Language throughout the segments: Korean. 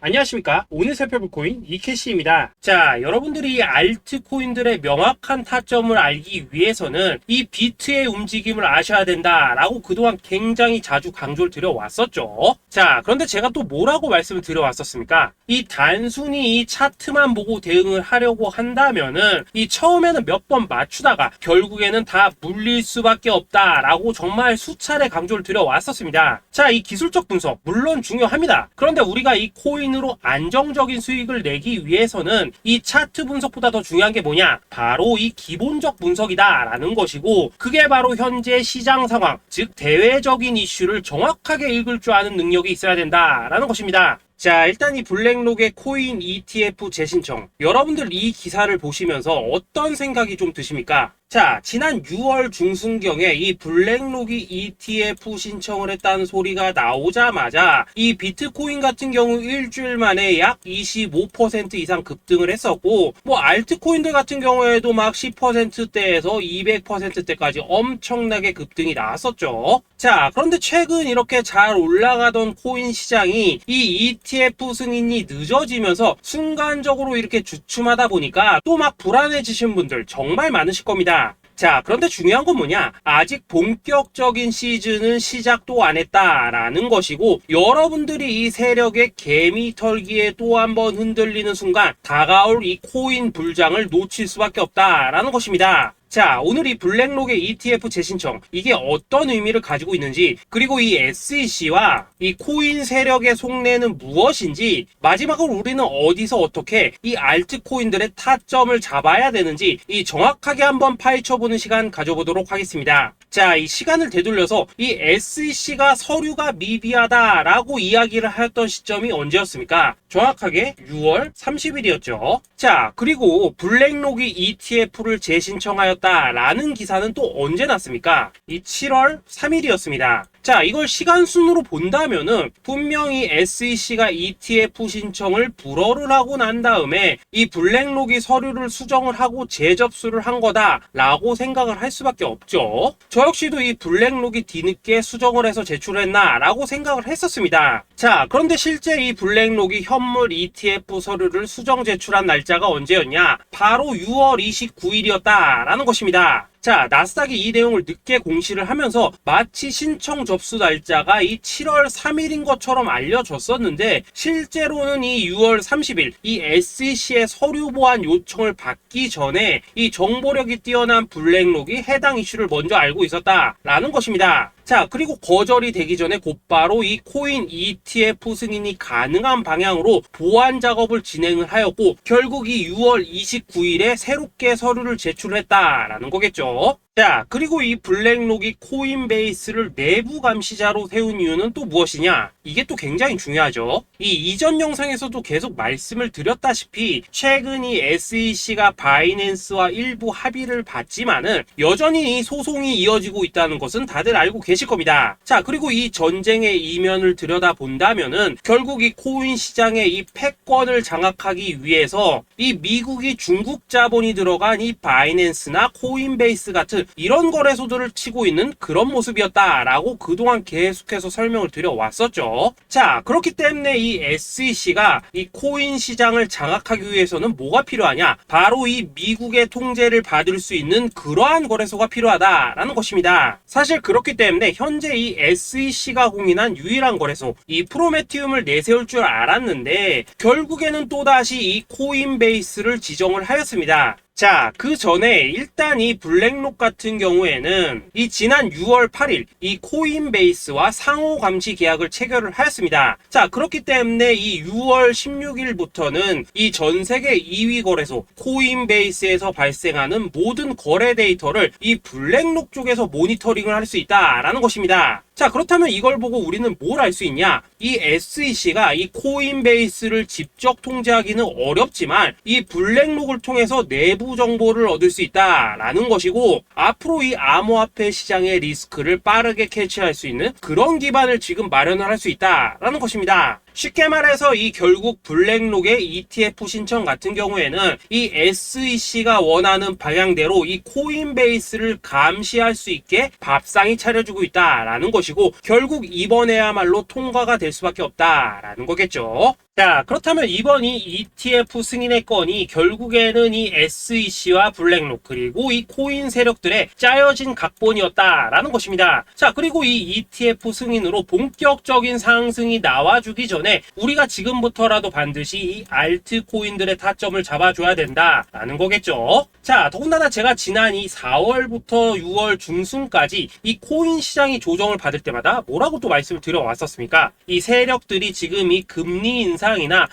안녕하십니까. 오늘 살펴볼 코인 이캐시입니다. 자, 여러분들이 이 알트코인들의 명확한 타점을 알기 위해서는 이 비트의 움직임을 아셔야 된다라고 그동안 굉장히 자주 강조를 드려왔었죠. 자, 그런데 제가 또 뭐라고 말씀을 드려왔었습니까? 이 단순히 이 차트만 보고 대응을 하려고 한다면은 이 처음에는 몇 번 맞추다가 결국에는 다 물릴 수밖에 없다라고 정말 수차례 강조를 드려왔었습니다. 자, 이 기술적 분석 물론 중요합니다. 그런데 우리가 이 코인으로 안정적인 수익을 내기 위해서는 이 차트 분석보다 더 중요한 게 뭐냐? 바로 이 기본적 분석이다 라는 것이고, 그게 바로 현재 시장 상황, 즉 대외적인 이슈를 정확하게 읽을 줄 아는 능력이 있어야 된다라는 것입니다. 자, 일단 이 블랙록의 코인 ETF 재신청, 여러분들 이 기사를 보시면서 어떤 생각이 좀 드십니까? 자, 지난 6월 중순경에 이 블랙록이 ETF 신청을 했다는 소리가 나오자마자 이 비트코인 같은 경우 일주일 만에 약 25% 이상 급등을 했었고, 뭐 알트코인들 같은 경우에도 막 10%대에서 200%대까지 엄청나게 급등이 나왔었죠. 자, 그런데 최근 이렇게 잘 올라가던 코인 시장이 이 ETF 승인이 늦어지면서 순간적으로 이렇게 주춤하다 보니까 또 막 불안해지신 분들 정말 많으실 겁니다. 자, 그런데 중요한 건 뭐냐? 아직 본격적인 시즌은 시작도 안 했다라는 것이고, 여러분들이 이 세력의 개미 털기에 또 한 번 흔들리는 순간 다가올 이 코인 불장을 놓칠 수밖에 없다라는 것입니다. 자, 오늘 이 블랙록의 ETF 재신청, 이게 어떤 의미를 가지고 있는지, 그리고 이 SEC와 이 코인 세력의 속내는 무엇인지, 마지막으로 우리는 어디서 어떻게 이 알트코인들의 타점을 잡아야 되는지 이 정확하게 한번 파헤쳐보는 시간 가져보도록 하겠습니다. 자, 이 시간을 되돌려서 이 SEC가 서류가 미비하다라고 이야기를 하였던 시점이 언제였습니까? 정확하게 6월 30일이었죠. 자, 그리고 블랙록이 ETF를 재신청하였다라는 기사는 또 언제 났습니까? 이 7월 3일이었습니다. 자, 이걸 시간순으로 본다면은 분명히 SEC가 ETF 신청을 불허를 하고 난 다음에 이 블랙록이 서류를 수정을 하고 재접수를 한 거다라고 생각을 할 수밖에 없죠. 저 역시도 이 블랙록이 뒤늦게 수정을 해서 제출했나라고 생각을 했었습니다. 자, 그런데 실제 이 블랙록이 현물 ETF 서류를 수정 제출한 날짜가 언제였냐? 바로 6월 29일이었다라는 것입니다. 자, 나스닥이 이 내용을 늦게 공시를 하면서 마치 신청 접수 날짜가 이 7월 3일인 것처럼 알려졌었는데, 실제로는 이 6월 30일 이 SEC의 서류 보완 요청을 받기 전에 이 정보력이 뛰어난 블랙록이 해당 이슈를 먼저 알고 있었다라는 것입니다. 자, 그리고 거절이 되기 전에 곧바로 이 코인 ETF 승인이 가능한 방향으로 보완 작업을 진행을 하였고, 결국 이 6월 29일에 새롭게 서류를 제출했다라는 거겠죠. 자, 그리고 이 블랙록이 코인베이스를 내부 감시자로 세운 이유는 또 무엇이냐? 이게 또 굉장히 중요하죠. 이 이전 영상에서도 계속 말씀을 드렸다시피 최근 이 SEC가 바이낸스와 일부 합의를 봤지만은 여전히 이 소송이 이어지고 있다는 것은 다들 알고 계실 겁니다. 자, 그리고 이 전쟁의 이면을 들여다본다면은 결국 이 코인 시장의 이 패권을 장악하기 위해서 이 미국이 중국 자본이 들어간 이 바이낸스나 코인베이스 같은 이런 거래소들을 치고 있는 그런 모습이었다라고 그동안 계속해서 설명을 드려왔었죠. 자, 그렇기 때문에 이 SEC가 이 코인 시장을 장악하기 위해서는 뭐가 필요하냐? 바로 이 미국의 통제를 받을 수 있는 그러한 거래소가 필요하다라는 것입니다. 사실 그렇기 때문에 현재 이 SEC가 공인한 유일한 거래소, 이 프로메티움을 내세울 줄 알았는데 결국에는 또다시 이 코인베이스를 지정을 하였습니다. 자, 그 전에 일단 이 블랙록 같은 경우에는 이 지난 6월 8일 이 코인베이스와 상호 감시 계약을 체결을 하였습니다. 자, 그렇기 때문에 이 6월 16일부터는 이 전 세계 2위 거래소 코인베이스에서 발생하는 모든 거래 데이터를 이 블랙록 쪽에서 모니터링을 할 수 있다라는 것입니다. 자, 그렇다면 이걸 보고 우리는 뭘 알 수 있냐? 이 SEC가 이 코인베이스를 직접 통제하기는 어렵지만 이 블랙록을 통해서 내부 정보를 얻을 수 있다라는 것이고, 앞으로 이 암호화폐 시장의 리스크를 빠르게 캐치할 수 있는 그런 기반을 지금 마련을 할 수 있다라는 것입니다. 쉽게 말해서 이 결국 블랙록의 ETF 신청 같은 경우에는 이 SEC가 원하는 방향대로 이 코인베이스를 감시할 수 있게 밥상이 차려주고 있다라는 것이고, 결국 이번에야말로 통과가 될 수밖에 없다라는 거겠죠. 자, 그렇다면 이번 이 ETF 승인의 건이 결국에는 이 SEC와 블랙록 그리고 이 코인 세력들의 짜여진 각본이었다라는 것입니다. 자, 그리고 이 ETF 승인으로 본격적인 상승이 나와주기 전에 우리가 지금부터라도 반드시 이 알트코인들의 타점을 잡아줘야 된다라는 거겠죠. 자, 더군다나 제가 지난 이 4월부터 6월 중순까지 이 코인 시장이 조정을 받을 때마다 뭐라고 또 말씀을 드려왔었습니까? 이 세력들이 지금 이 금리 인상이나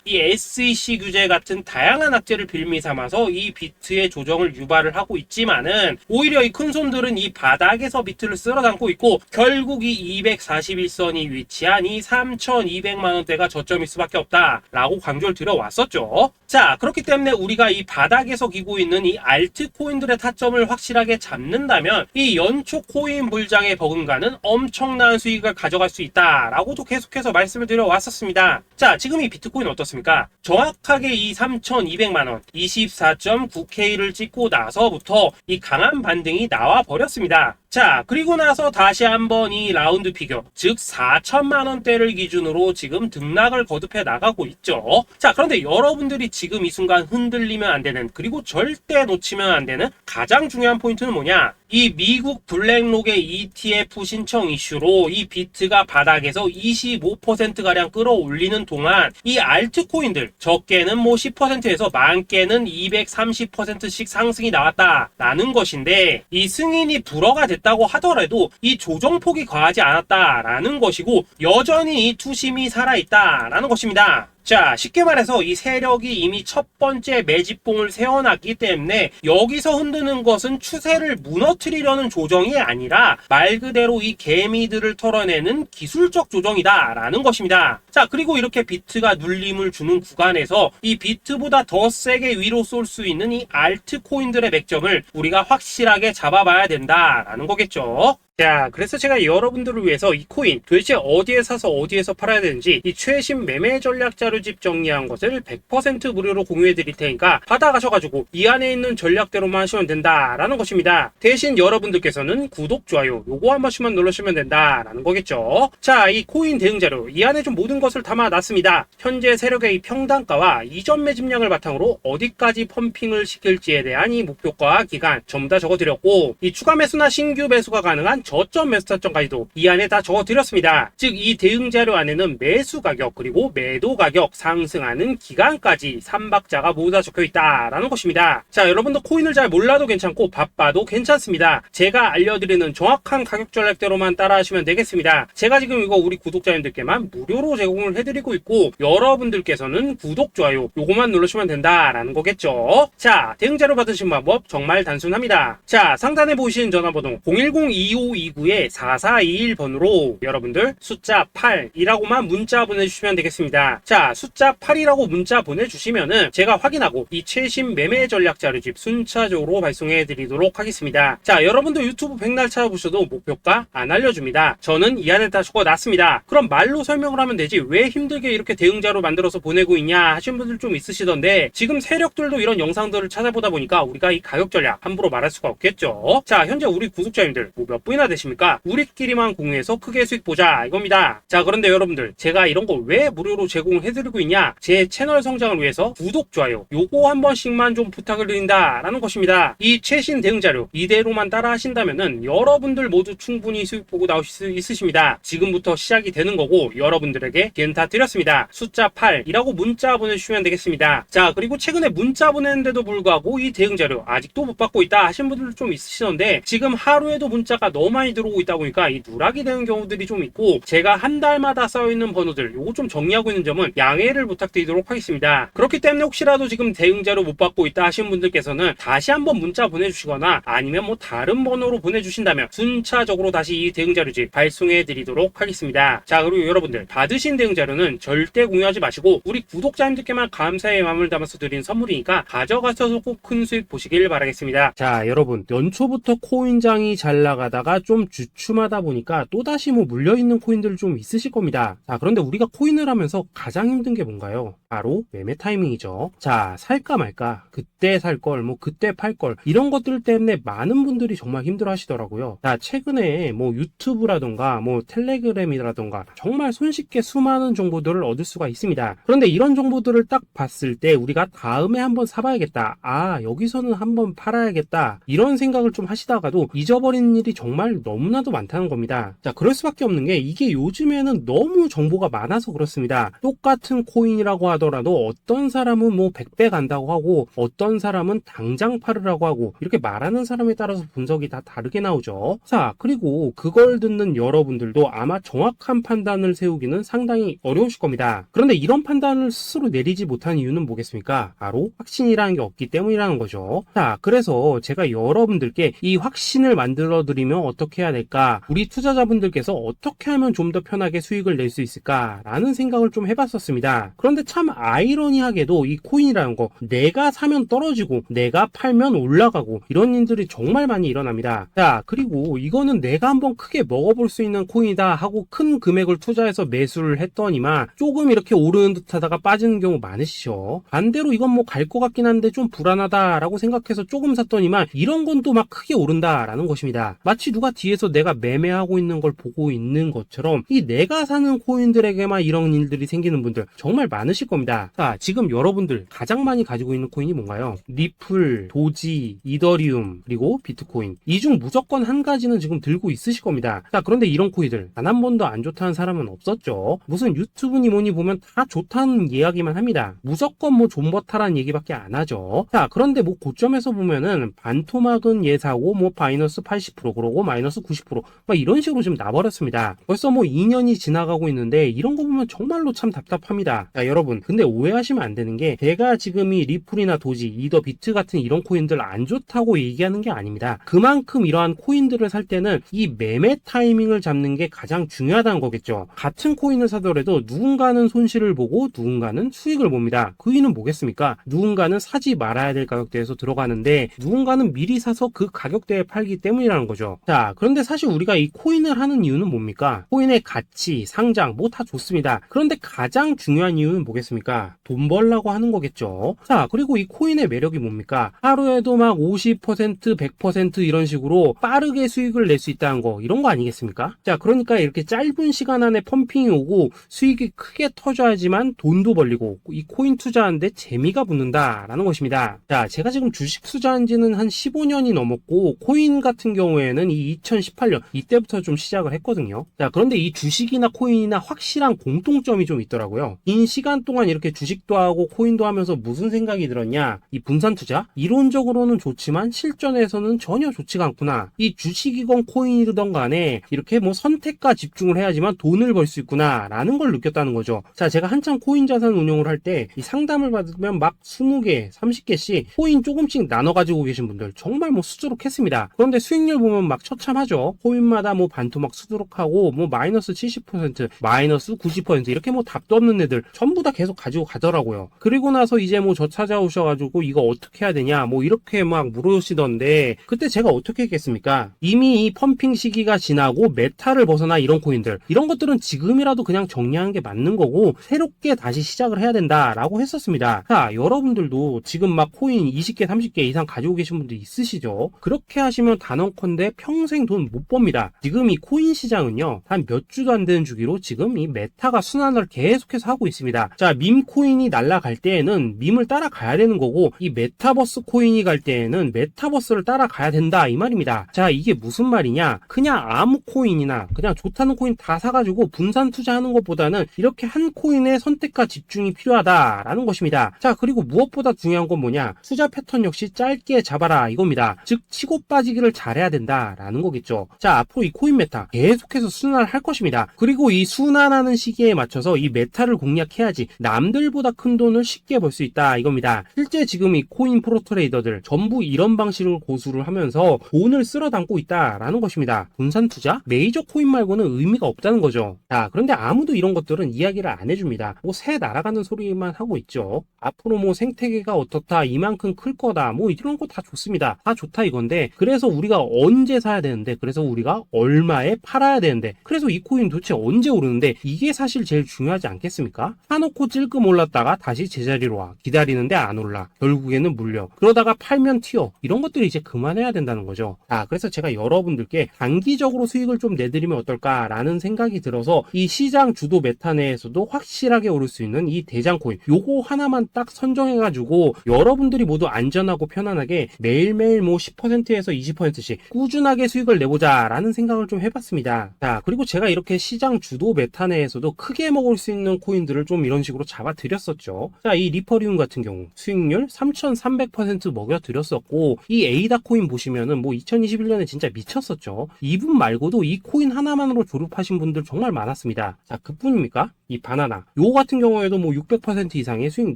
이 SEC 규제 같은 다양한 악재를 빌미 삼아서 이 비트의 조정을 유발을 하고 있지만은 오히려 이 큰손들은 이 바닥에서 비트를 쓸어 담고 있고 결국 이 241선이 위치한 이 3,200만 원대가 저점일 수밖에 없다라고 강조를 드려왔었죠. 자, 그렇기 때문에 우리가 이 바닥에서 기고 있는 이 알트코인들의 타점을 확실하게 잡는다면 이 연초 코인 불장의 버금가는 엄청난 수익을 가져갈 수 있다라고도 계속해서 말씀을 드려왔었습니다. 자, 지금 이 비트코인 어떻습니까? 정확하게 이 3,200만 원 24.9K를 찍고 나서부터 이 강한 반등이 나와 버렸습니다. 자, 그리고 나서 다시 한번 이 라운드 피겨, 즉 4천만 원대를 기준으로 지금 등락을 거듭해 나가고 있죠. 자, 그런데 여러분들이 지금 이 순간 흔들리면 안 되는, 그리고 절대 놓치면 안 되는 가장 중요한 포인트는 뭐냐? 이 미국 블랙록의 ETF 신청 이슈로 이 비트가 바닥에서 25%가량 끌어올리는 동안 이 알트코인들 적게는 뭐 10%에서 많게는 230%씩 상승이 나왔다라는 것인데, 이 승인이 불허가 됐다고 하더라도 이 조정폭이 과하지 않았다라는 것이고 여전히 이 투심이 살아있다라는 것입니다. 자, 쉽게 말해서 이 세력이 이미 첫 번째 매집봉을 세워놨기 때문에 여기서 흔드는 것은 추세를 무너뜨리려는 조정이 아니라 말 그대로 이 개미들을 털어내는 기술적 조정이다라는 것입니다. 자, 그리고 이렇게 비트가 눌림을 주는 구간에서 이 비트보다 더 세게 위로 쏠 수 있는 이 알트코인들의 맥점을 우리가 확실하게 잡아봐야 된다라는 거겠죠. 자, 그래서 제가 여러분들을 위해서 이 코인 도대체 어디에 사서 어디에서 팔아야 되는지 이 최신 매매 전략 자료집 정리한 것을 100% 무료로 공유해 드릴 테니까 받아가셔가지고 이 안에 있는 전략대로만 하시면 된다라는 것입니다. 대신 여러분들께서는 구독, 좋아요 요거 한 번씩만 눌러주시면 된다라는 거겠죠. 자, 이 코인 대응 자료 이 안에 좀 모든 것을 담아놨습니다. 현재 세력의 이 평단가와 이전 매집량을 바탕으로 어디까지 펌핑을 시킬지에 대한 이 목표가 기간 전부 다 적어드렸고, 이 추가 매수나 신규 매수가 가능한 저점 매수 타점까지도 이 안에 다 적어드렸습니다. 즉 이 대응 자료 안에는 매수 가격 그리고 매도 가격, 상승하는 기간까지 3박자가 모두 다 적혀있다라는 것입니다. 자, 여러분도 코인을 잘 몰라도 괜찮고 바빠도 괜찮습니다. 제가 알려드리는 정확한 가격 전략대로만 따라하시면 되겠습니다. 제가 지금 이거 우리 구독자님들께만 무료로 제공을 해드리고 있고 여러분들께서는 구독, 좋아요 요거만 누르시면 된다라는 거겠죠. 자, 대응 자료 받으신 방법 정말 단순합니다. 자, 상단에 보이시는 전화번호 010-2529-4421번으로 여러분들 숫자 8이라고만 문자 보내주시면 되겠습니다. 자, 숫자 8이라고 문자 보내주시면은 제가 확인하고 이 최신 매매 전략 자료집 순차적으로 발송해 드리도록 하겠습니다. 자, 여러분도 유튜브 백날 찾아보셔도 목표가 안 알려줍니다. 저는 이 안에 다 적어놨습니다. 그럼 말로 설명을 하면 되지 왜 힘들게 이렇게 대응자로 만들어서 보내고 있냐 하신 분들 좀 있으시던데, 지금 세력들도 이런 영상들을 찾아보다 보니까 우리가 이 가격 전략 함부로 말할 수가 없겠죠. 자, 현재 우리 구독자님들 뭐 몇 분이나 되십니까? 우리끼리만 공유해서 크게 수익 보자 이겁니다. 자, 그런데 여러분들 제가 이런 거 왜 무료로 제공을 해드리고 있냐? 제 채널 성장을 위해서 구독, 좋아요 요거 한 번씩만 좀 부탁을 드린다라는 것입니다. 이 최신 대응 자료 이대로만 따라 하신다면은 여러분들 모두 충분히 수익 보고 나오실 수 있으십니다. 지금부터 시작이 되는 거고 여러분들에게 기회는 다 드렸습니다. 숫자 8이라고 문자 보내주시면 되겠습니다. 자, 그리고 최근에 문자 보냈는데도 불구하고 이 대응 자료 아직도 못 받고 있다 하신 분들도 좀 있으시던데, 지금 하루에도 문자가 너무 많이 들어오고 있다 보니까 이 누락이 되는 경우들이 좀 있고, 제가 한 달마다 쌓여있는 번호들 요거 좀 정리하고 있는 점은 양해를 부탁드리도록 하겠습니다. 그렇기 때문에 혹시라도 지금 대응 자료 못 받고 있다 하신 분들께서는 다시 한번 문자 보내주시거나 아니면 뭐 다른 번호로 보내주신다면 순차적으로 다시 이 대응 자료집 발송해 드리도록 하겠습니다. 자, 그리고 여러분들 받으신 대응 자료는 절대 공유하지 마시고 우리 구독자님들께만 감사의 마음을 담아서 드린 선물이니까 가져가셔서 꼭 큰 수익 보시길 바라겠습니다. 자, 여러분 연초부터 코인장이 잘 나가다가 좀 주춤하다 보니까 또다시 뭐 물려있는 코인들 좀 있으실 겁니다. 자, 그런데 우리가 코인을 하면서 가장 힘든 게 뭔가요? 바로 매매 타이밍이죠. 자, 살까 말까, 그때 살 걸, 뭐 그때 팔 걸, 이런 것들 때문에 많은 분들이 정말 힘들어 하시더라고요. 자, 최근에 뭐 유튜브라던가 뭐 텔레그램이라던가 정말 손쉽게 수많은 정보들을 얻을 수가 있습니다. 그런데 이런 정보들을 딱 봤을 때 우리가 다음에 한번 사봐야겠다, 아 여기서는 한번 팔아야겠다, 이런 생각을 좀 하시다가도 잊어버리는 일이 정말 너무나도 많다는 겁니다. 자, 그럴 수밖에 없는 게 이게 요즘에는 너무 정보가 많아서 그렇습니다. 똑같은 코인이라고 하더라도 어떤 사람은 뭐 100배 간다고 하고 어떤 사람은 당장 팔으라고 하고, 이렇게 말하는 사람에 따라서 분석이 다 다르게 나오죠. 자, 그리고 그걸 듣는 여러분들도 아마 정확한 판단을 세우기는 상당히 어려우실 겁니다. 그런데 이런 판단을 스스로 내리지 못한 이유는 뭐겠습니까? 바로 확신이라는 게 없기 때문이라는 거죠. 자, 그래서 제가 여러분들께 이 확신을 만들어 드리면 어떻게 해야 될까, 우리 투자자분들께서 어떻게 하면 좀 더 편하게 수익을 낼 수 있을까 라는 생각을 좀 해봤었습니다. 그런데 참 아이러니하게도 이 코인이라는 거, 내가 사면 떨어지고 내가 팔면 올라가고 이런 일들이 정말 많이 일어납니다. 자, 그리고 이거는 내가 한번 크게 먹어볼 수 있는 코인이다 하고 큰 금액을 투자해서 매수를 했더니만 조금 이렇게 오르는 듯 하다가 빠지는 경우 많으시죠. 반대로 이건 뭐 갈 것 같긴 한데 좀 불안하다라고 생각해서 조금 샀더니만 이런 건 또 막 크게 오른다라는 것입니다. 마치 누가 뒤에서 내가 매매하고 있는 걸 보고 있는 것처럼 이 내가 사는 코인들에게만 이런 일들이 생기는 분들 정말 많으실 겁니다. 자, 지금 여러분들 가장 많이 가지고 있는 코인이 뭔가요? 리플, 도지, 이더리움, 그리고 비트코인. 이 중 무조건 한 가지는 지금 들고 있으실 겁니다. 자, 그런데 이런 코인들 단 한 번도 안 좋다는 사람은 없었죠. 무슨 유튜브니 뭐니 보면 다 좋다는 이야기만 합니다. 무조건 뭐 존버타라는 얘기밖에 안 하죠. 자, 그런데 뭐 고점에서 보면은 반토막은 예사고 뭐 마이너스 80% 그러고 마이너스 90% 막 이런 식으로 지금 나버렸습니다. 벌써 뭐 2년이 지나가고 있는데 이런 거 보면 정말로 참 답답합니다. 자, 여러분 근데 오해하시면 안 되는 게 제가 지금 이 리플이나 도지, 이더, 비트 같은 이런 코인들 안 좋다고 얘기하는 게 아닙니다. 그만큼 이러한 코인들을 살 때는 이 매매 타이밍을 잡는 게 가장 중요하다는 거겠죠. 같은 코인을 사더라도 누군가는 손실을 보고 누군가는 수익을 봅니다. 그 이유는 뭐겠습니까? 누군가는 사지 말아야 될 가격대에서 들어가는데 누군가는 미리 사서 그 가격대에 팔기 때문이라는 거죠. 자, 그런데 사실 우리가 이 코인을 하는 이유는 뭡니까? 코인의 가치, 상장 뭐 다 좋습니다. 그런데 가장 중요한 이유는 뭐겠습니까? 돈 벌라고 하는 거겠죠. 자, 그리고 이 코인의 매력이 뭡니까? 하루에도 막 50%, 100% 이런 식으로 빠르게 수익을 낼 수 있다는 거, 이런 거 아니겠습니까? 자, 그러니까 이렇게 짧은 시간 안에 펌핑이 오고 수익이 크게 터져야지만 돈도 벌리고 이 코인 투자하는데 재미가 붙는다라는 것입니다. 자, 제가 지금 주식 투자한 지는 한 15년이 넘었고 코인 같은 경우에는 이 2018년 이때부터 좀 시작을 했거든요. 자, 그런데 이 주식이나 코인이나 확실한 공통점이 좀 있더라고요. 긴 시간 동안 이렇게 주식도 하고 코인도 하면서 무슨 생각이 들었냐? 이 분산 투자? 이론적으로는 좋지만 실전에서는 전혀 좋지가 않구나. 이 주식이건 코인이든 간에 이렇게 뭐 선택과 집중을 해야지만 돈을 벌 수 있구나 라는 걸 느꼈다는 거죠. 자, 제가 한창 코인 자산 운용을 할 때 이 상담을 받으면 막 20개, 30개씩 코인 조금씩 나눠 가지고 계신 분들 정말 뭐 수두룩했습니다. 그런데 수익률 보면 막 처참하죠. 코인마다 뭐 반토막 수두룩하고 뭐 마이너스 70%, 마이너스 90% 이렇게 뭐 답도 없는 애들 전부 다 계속 가지고 가더라고요. 그리고 나서 이제 뭐 저 찾아오셔가지고 이거 어떻게 해야 되냐 뭐 이렇게 막 물으시던데 그때 제가 어떻게 했겠습니까? 이미 이 펌핑 시기가 지나고 메타를 벗어나 이런 코인들, 이런 것들은 지금이라도 그냥 정리하는 게 맞는 거고 새롭게 다시 시작을 해야 된다라고 했었습니다. 자, 여러분들도 지금 막 코인 20개, 30개 이상 가지고 계신 분들 있으시죠? 그렇게 하시면 단언컨대 평생 돈 못 법니다. 지금 이 코인 시장은요, 단 몇 주도 안 되는 주기로 지금 이 메타가 순환을 계속해서 하고 있습니다. 자, 밈 코인이 날아갈 때에는 밈을 따라가야 되는 거고 이 메타버스 코인이 갈 때에는 메타버스를 따라가야 된다 이 말입니다. 자, 이게 무슨 말이냐? 그냥 아무 코인이나 그냥 좋다는 코인 다 사가지고 분산 투자하는 것보다는 이렇게 한 코인의 선택과 집중이 필요하다라는 것입니다. 자, 그리고 무엇보다 중요한 건 뭐냐? 투자 패턴 역시 짧게 잡아라 이겁니다. 즉 치고 빠지기를 잘해야 된다라는 거겠죠. 자, 앞으로 이 코인 메타 계속해서 순환을 할 것입니다. 그리고 이 순환하는 시기에 맞춰서 이 메타를 공략해야지 남들보다 큰 돈을 쉽게 벌 수 있다 이겁니다. 실제 지금 이 코인 프로 트레이더들 전부 이런 방식을 고수를 하면서 돈을 쓸어 담고 있다라는 것입니다. 분산 투자? 메이저 코인 말고는 의미가 없다는 거죠. 자, 그런데 아무도 이런 것들은 이야기를 안 해줍니다. 뭐 새 날아가는 소리만 하고 있죠. 앞으로 뭐 생태계가 어떻다, 이만큼 클 거다, 뭐 이런 거 다 좋습니다. 다 좋다 이건데 그래서 우리가 언제 사야 되는 되는데, 그래서 우리가 얼마에 팔아야 되는데, 그래서 이 코인 도대체 언제 오르는데, 이게 사실 제일 중요하지 않겠습니까? 사놓고 찔끔 올랐다가 다시 제자리로 와, 기다리는데 안 올라, 결국에는 물려, 그러다가 팔면 튀어, 이런 것들이 이제 그만해야 된다는 거죠. 그래서 제가 여러분들께 단기적으로 수익을 좀 내드리면 어떨까라는 생각이 들어서 이 시장 주도 메타 내에서도 확실하게 오를 수 있는 이 대장 코인, 요거 하나만 딱 선정해가지고 여러분들이 모두 안전하고 편안하게 매일매일 뭐 10%에서 20%씩 꾸준하게 수익을 내보자 라는 생각을 좀 해봤습니다. 그리고 제가 이렇게 시장 주도 메타 내에서도 크게 먹을 수 있는 코인들을 좀 이런 식으로 잡아드렸었죠. 이 리퍼리움 같은 경우 수익률 3300% 먹여드렸었고, 이 에이다 코인 보시면은 뭐 2021년에 진짜 미쳤었죠. 이분 말고도 이 코인 하나만으로 졸업하신 분들 정말 많았습니다. 그뿐입니까? 이 바나나 요거 같은 경우에도 뭐 600% 이상의 수익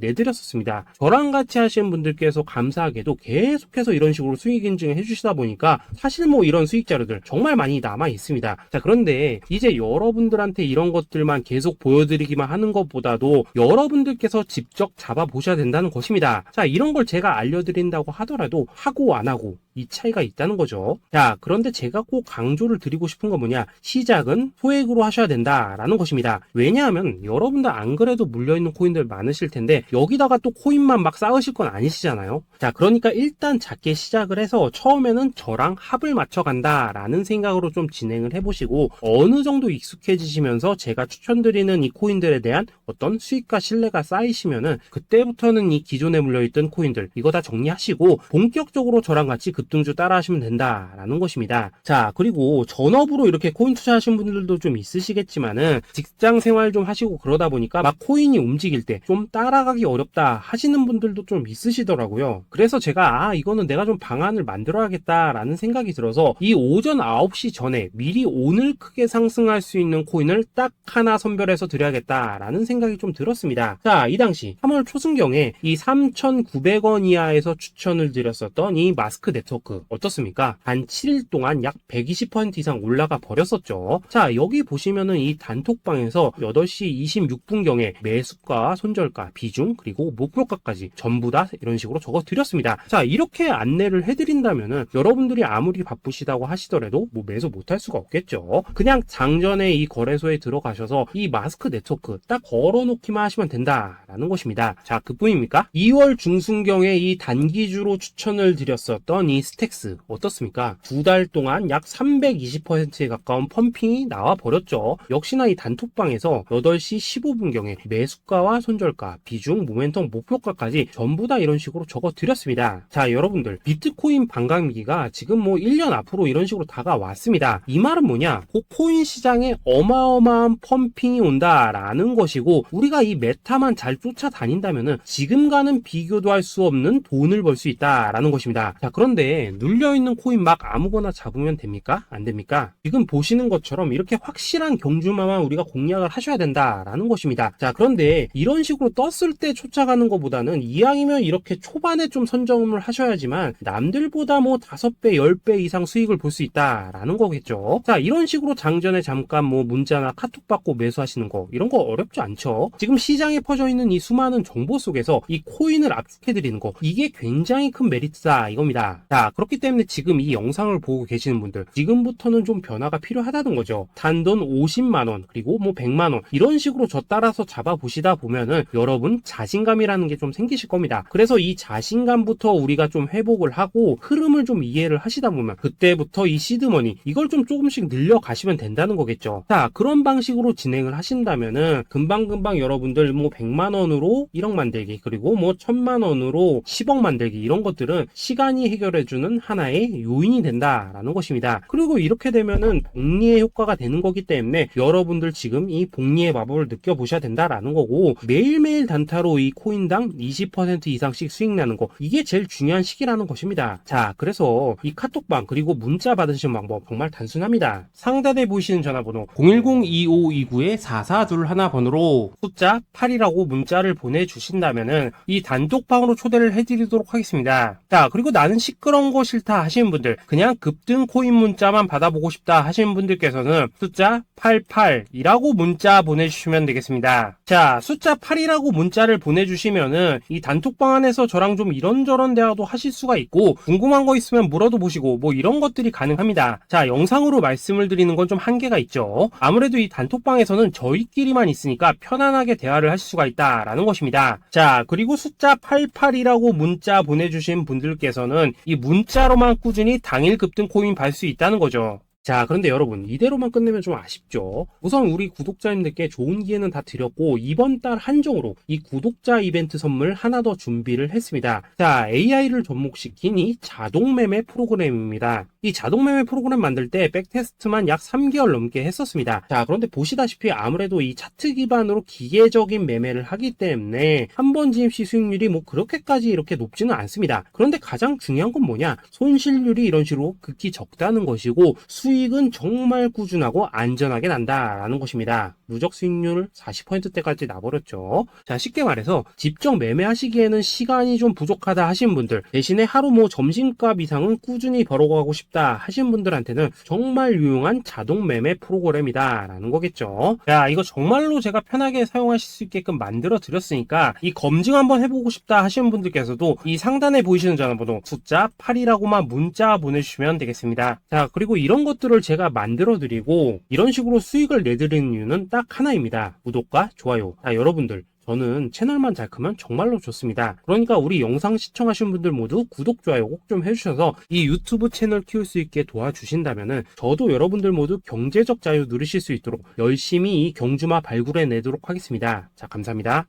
내드렸었습니다. 저랑 같이 하시는 분들께서 감사하게도 계속해서 이런 식으로 수익 인증을 해주시다 보니까 사실 뭐 이런 수익 자료들 정말 많이 남아 있습니다. 그런데 이제 여러분들한테 이런 것들만 계속 보여드리기만 하는 것보다도 여러분들께서 직접 잡아보셔야 된다는 것입니다. 이런 걸 제가 알려드린다고 하더라도 하고 안 하고 이 차이가 있다는 거죠. 그런데 제가 꼭 강조를 드리고 싶은 건 뭐냐, 시작은 소액으로 하셔야 된다라는 것입니다. 왜냐하면 여러분들 안 그래도 물려있는 코인들 많으실 텐데 여기다가 또 코인만 막 쌓으실 건 아니시잖아요. 그러니까 일단 작게 시작을 해서 처음에는 저랑 합을 맞춰 간다라는 생각으로 좀 진행을 해보시고, 어느 정도 익숙해지시면서 제가 추천드리는 이 코인들에 대한 어떤 수익과 신뢰가 쌓이시면은 그때부터는 이 기존에 물려있던 코인들 이거 다 정리하시고 본격적으로 저랑 같이 급등주 따라 하시면 된다라는 것입니다. 그리고 전업으로 이렇게 코인 투자하시는 분들도 좀 있으시겠지만은 직장 생활 좀 하시고 그러다 보니까 막 코인이 움직일 때 좀 따라가기 어렵다 하시는 분들도 좀 있으시더라고요. 그래서 제가 이거는 내가 좀 방안을 만들어야겠다라는 생각이 들어서 이 오전 9시 전에 미리 오늘 크게 상승할 수 있는 코인을 딱 하나 선별해서 드려야겠다라는 생각이 좀 들었습니다. 이 당시 3월 초순경에 이 3,900원 이하에서 추천을 드렸었던 이 마스크 네트워크 어떻습니까? 단 7일 동안 약 120% 이상 올라가 버렸었죠. 여기 보시면은 이 단톡방에서 8시 26분경에 매수가, 손절가, 비중, 그리고 목표가까지 전부 다 이런 식으로 적어 드렸습니다. 이렇게 안내를 해드린다면은 여러분들이 아무리 바쁘시다고 하시더라도 뭐 매수 못할 수가 없겠죠. 그냥 장전에 이 거래소에 들어가셔서 이 마스크 네트워크 딱 걸어놓기만 하시면 된다라는 것입니다. 그뿐입니까? 2월 중순경에 이 단기주로 추천을 드렸었던 이 스택스 어떻습니까? 2달 동안 약 320%에 가까운 펌핑이 나와 버렸죠. 역시나 이 단톡방에서 8시 15분경에 매수가와 손절가, 비중, 모멘텀, 목표가까지 전부 다 이런 식으로 적어 드렸습니다. 여러분들 비트코인 반감기가 지금 뭐 1년 앞으로 이런 식으로 다가왔습니다. 이 말은 뭐냐, 코인 시장에 어마어마한 펌핑이 온다라는 것이고, 우리가 이 메타만 잘 쫓아다닌다면은 지금과는 비교도 할 수 없는 돈을 벌 수 있다라는 것입니다. 그런데 눌려있는 코인 막 아무거나 잡으면 됩니까? 안 됩니까? 지금 보시는 것처럼 이렇게 확실한 경주마만 우리가 공략을 하셔야 된다라는 것입니다. 그런데 이런 식으로 떴을 때 쫓아가는 것보다는 이왕이면 이렇게 초반에 좀 선점을 하셔야지만 남들보다 뭐 5배, 10배 이상 수익을 볼 수 있다라는 거겠죠. 이런 식으로 장전에 잠깐 뭐 문자나 카톡 받고 매수하시는 거, 이런 거 어렵지 않죠. 지금 시장에 퍼져 있는 이 수많은 정보 속에서 이 코인을 압축해드리는 거, 이게 굉장히 큰 메리트다 이겁니다. 그렇기 때문에 지금 이 영상을 보고 계시는 분들, 지금부터는 좀 변화가 필요하다는 거죠. 단돈 50만원 그리고 뭐 100만원 이런 식으로 저 따라서 잡아보시다 보면은 여러분 자신감이라는 게 좀 생기실 겁니다. 그래서 이 자신감부터 우리가 좀 회복을 하고 흐름을 좀 이해를 하시다 보면 그때부터 이 시드머니 이걸 좀 조금씩 늘려가시면 된다는 거겠죠. 그런 방식으로 진행을 하신다면은 금방금방 여러분들 뭐 100만원으로 1억 만들기, 그리고 뭐 1000만원으로 10억 만들기, 이런 것들은 시간이 해결해주는 하나의 요인이 된다라는 것입니다. 그리고 이렇게 되면은 복리의 효과가 되는 거기 때문에 여러분들 지금 이 복리의 마법을 느껴보셔야 된다라는 거고, 매일매일 단타로 이 코인당 20% 이상씩 수익 나는 거, 이게 제일 중요한 시기라는 것입니다. 그래서 이 카톡방 그리고 문자 받으시는 방법 정말 단순합니다. 상단에 보이시는 전화번호 010-2529-4421 번호로 숫자 8이라고 문자를 보내주신다면은 이 단톡방으로 초대를 해드리도록 하겠습니다. 그리고 나는 시끄러운 거 싫다 하시는 분들, 그냥 급등 코인 문자만 받아보고 싶다 하시는 분들께서는 숫자 88이라고 문자 보내 보내주시면 되겠습니다. 자, 숫자 8이라고 문자를 보내주시면은 이 단톡방 안에서 저랑 좀 이런저런 대화도 하실 수가 있고, 궁금한 거 있으면 물어도 보시고 뭐 이런 것들이 가능합니다. 자, 영상으로 말씀을 드리는 건 좀 한계가 있죠. 아무래도 이 단톡방에서는 저희끼리만 있으니까 편안하게 대화를 하실 수가 있다라는 것입니다. 자, 그리고 숫자 88이라고 문자 보내주신 분들께서는 이 문자로만 꾸준히 당일 급등 코인 받을 수 있다는 거죠. 자, 그런데 여러분, 이대로만 끝내면 좀 아쉽죠. 우선 우리 구독자님들께 좋은 기회는 다 드렸고, 이번 달 한정으로 이 구독자 이벤트 선물 하나 더 준비를 했습니다. 자, AI를 접목시킨 이 자동매매 프로그램입니다. 이 자동매매 프로그램 만들 때 백테스트만 약 3개월 넘게 했었습니다. 자, 그런데 보시다시피 아무래도 이 차트 기반으로 기계적인 매매를 하기 때문에 한 번 진입 시 수익률이 뭐 그렇게까지 이렇게 높지는 않습니다. 그런데 가장 중요한 건 뭐냐? 손실률이 이런 식으로 극히 적다는 것이고, 수익은 정말 꾸준하고 안전하게 난다라는 것입니다. 누적 수익률 40%대까지 나버렸죠. 자, 쉽게 말해서 직접 매매하시기에는 시간이 좀 부족하다 하신 분들, 대신에 하루 뭐 점심값 이상은 꾸준히 벌어가고 싶다 하신 분들한테는 정말 유용한 자동 매매 프로그램이다 라는 거겠죠. 자, 이거 정말로 제가 편하게 사용하실 수 있게끔 만들어 드렸으니까 이 검증 한번 해보고 싶다 하시는 분들께서도 이 상단에 보이시는 전화번호 숫자 8이라고만 문자 보내주시면 되겠습니다. 자, 그리고 이런 것들을 제가 만들어 드리고 이런 식으로 수익을 내드리는 이유는 딱 하나입니다. 구독과 좋아요. 자, 여러분들, 저는 채널만 잘 크면 정말로 좋습니다. 그러니까 우리 영상 시청하신 분들 모두 구독, 좋아요 꼭 좀 해주셔서 이 유튜브 채널 키울 수 있게 도와주신다면은 저도 여러분들 모두 경제적 자유 누리실 수 있도록 열심히 이 경주마 발굴해 내도록 하겠습니다. 자, 감사합니다.